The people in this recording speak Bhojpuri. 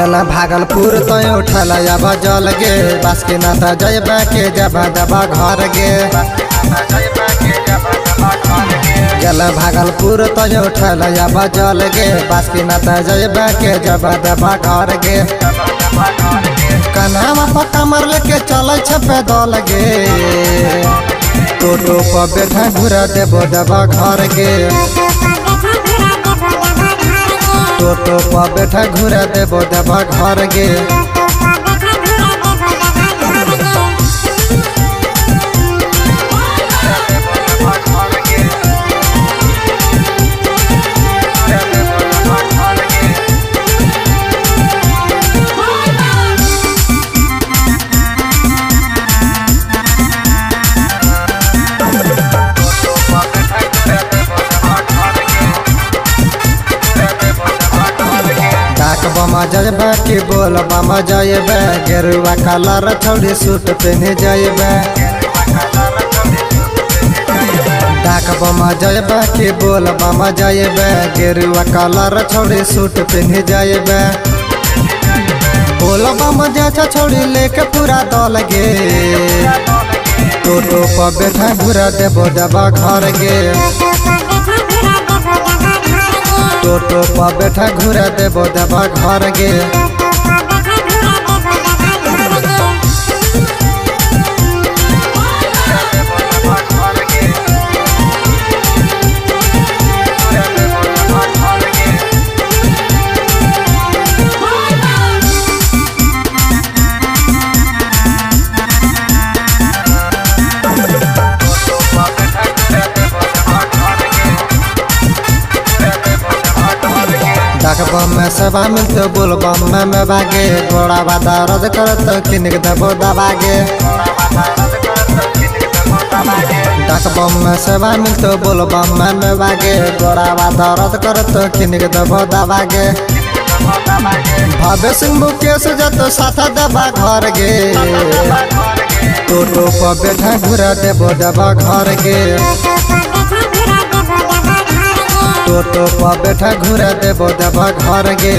जल भागलपुर तो उठल अब जल गे बासुकीनाथ जयबा के जबा दबा घर गे जल भागलपुर तो उठल अब जल गे बासुकीनाथ जयबा के जबा दबा घर गे कन्हवा पर कमर लेके चल पैदल गे टोटो पर बैठा घुरा देबो दबा घर गे टोटो पर बैठा घुरा देबो दबा घर गे बमा जयबा की बोल बमा जयबा गेरुआ कलर छोड़ी सूट पहने जयबा डाक बमा जयबा की बोल बमा जयबा गेरुआ कलर छोड़ी सूट पहने जयबा बोल बमा जैसा छोड़ी लेके पूरा दल गे टोटो पर बैठा घुरा देबो दबा घर गे टोटो पर बैठा घुरा देबो दबा घर गे डाकबम में सेवा मिलते बोलबम में बागे घोड़ा बादा रद करत किनिक देबो दबागे डाकबम में सेवा मिलते बोलबम में बागे घोड़ा बादा रद करत किनिक देबो दबागे भव्य सिंह मुकेश जत साथ दबा घर गे टोटो पर बैठा घुरा देबो दबा घर गे टोटो पर बैठा घुरा देबो दबा घर गे।